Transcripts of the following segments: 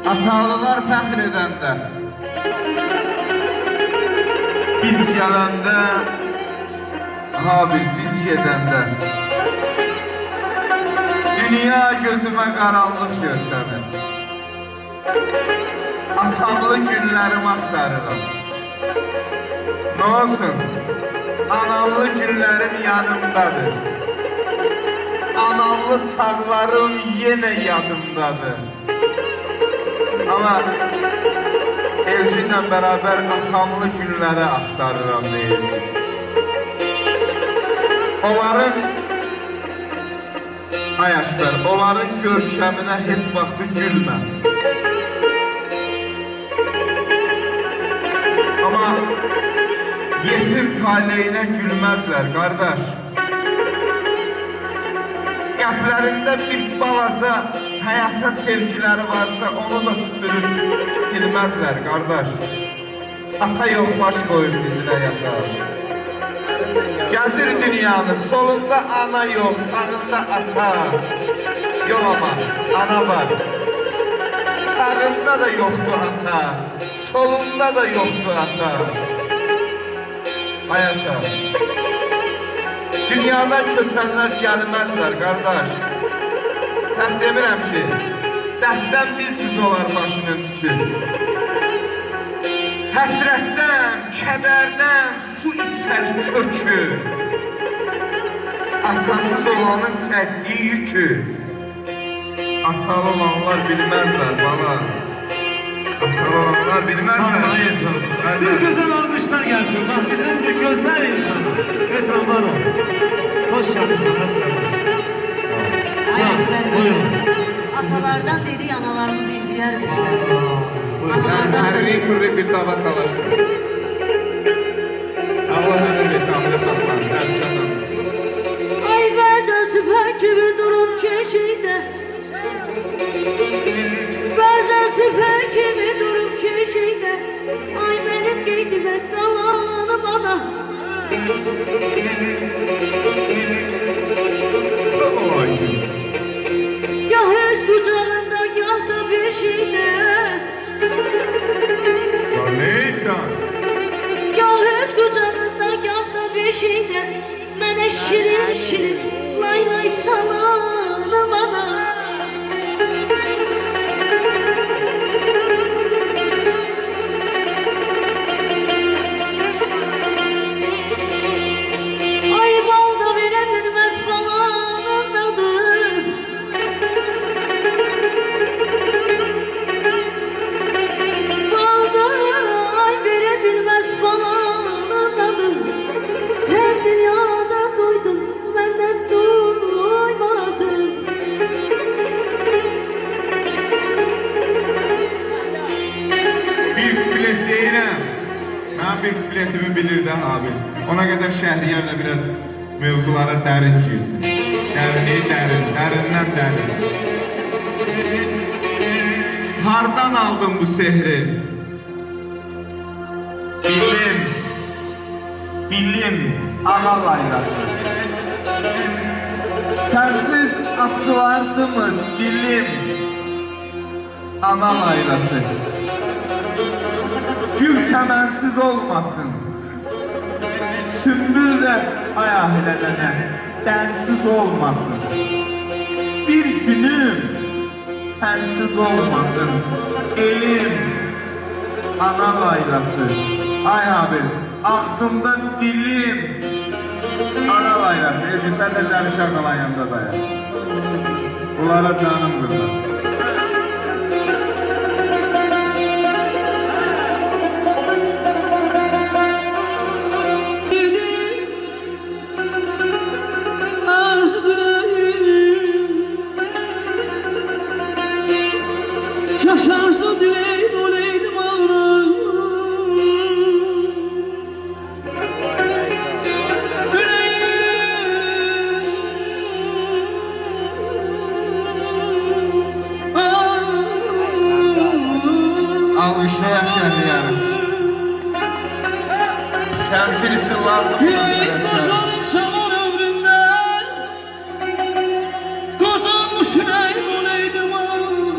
Atalılar fəxr edəndə, biz gələndə, Habil biz gedəndə, dünya gözümə qaranlıq görsənir. Atamlı günlərimi axtarıram. Nə olsun, anamlı günlərim yanımdadır. Anamlı sağlarım yenə yadımdadır. Ama Elçinlə beraber atamlı günləri axtarıram deyirsiniz. Onların, ay Əşbər, onların görkəminə heç vaxtı gülmə. Ama yetim taleyinə gülməzlər, qardaş. Qəlblərində bir balaca həyata sevgiləri varsa onu da süpürüb silməzlər, qardaş. Ata yox, baş qoyur dizinə yatağa. Gəzir dünyanı, solunda ana yox, sağında ata. Yox ama, ana var. Sağında da yoxdur ata, solunda da yoxdur ata. Ay ata, dünyadan köçənlər gəlməzlər, qardaş. Sən demirəm ki, dərddən biz olar başının tükü. Həsrətdən, kədərdən su içər kökü. Atasız olanın çəkdiyi yükü. Atalı olanlar bilməzlər bala. Atalı olanlar bilməzlər. Bir güzel alkışlar gelsin. Bak bizim bir güzel insanlar. Ekranlar ol. Hoş geldin sana. Buyurun. Atalardan beri analarımız inciyər bizlər. Sen hərlik fırlayıp bir dava salarsın. Allah ömür hesabını tapmaz. Sen şadan. Ay bəzən süpər kimi durub keşiydə, bəzən süpər kimi durub keşiydə, ay mənim qeydimə qalanı bana. Gah öz qucağında, gah da beşiydə, Sen neysen? gah öz qucağında, gah da beşiydə, mənə şirin şirin lay lay çalanı bana. Ay bal da verə bilməz balanın dadı. Bal da ay verə bilməz balanın dadı. Sən dünyada doydun, məndən doymadın. Bir küflet deyirəm. Mən bir küfletimi bilir də Habil. Ona qədər Şəhriyar da biraz mevzulara dərin girsin. Dərini dərin, dərindən dərin. Hardan aldın bu sehri? Bilim, bilim, ana laylası. Sensiz açılardı mı dilim? Ana laylası. Gül səmənsiz olmasın. Sümbül də ayahilədən dənsiz olmasın. Bir günüm sensiz olmasın. Elim, ana laylası. Ay abi, ağzımda dilim. Ana laylası. Elçi sen de Zəlişar qalan yanında dayan. Bunlara canım qırlar. Arzu dileğim, kaş arzu dileğim olaydım ağrım. Alkışlayak Şəhriyarı. Şəmşir için lazım. Yüreğim koşarım çamur ömrümden, koşarmış yüreğim olaydım ağrım.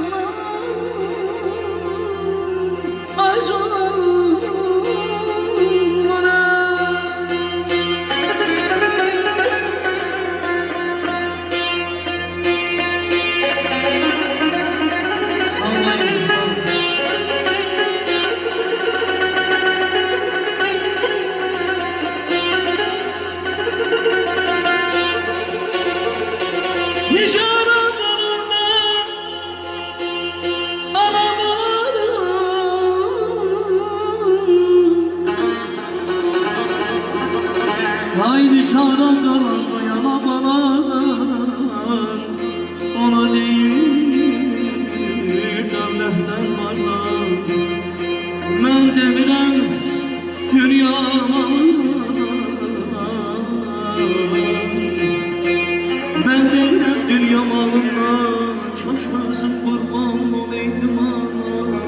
olsun kurban olaydım anam,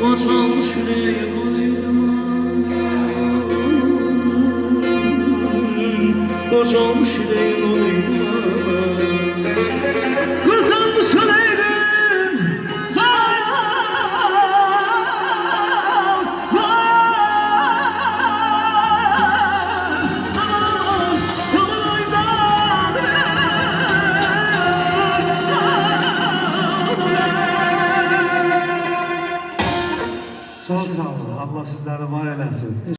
boşalmış yüreğim olaydım anam, boşalmış yüreğim olaydım anam. Kızılmış olaydım Sağ olun. Allah sizleri var eləsin.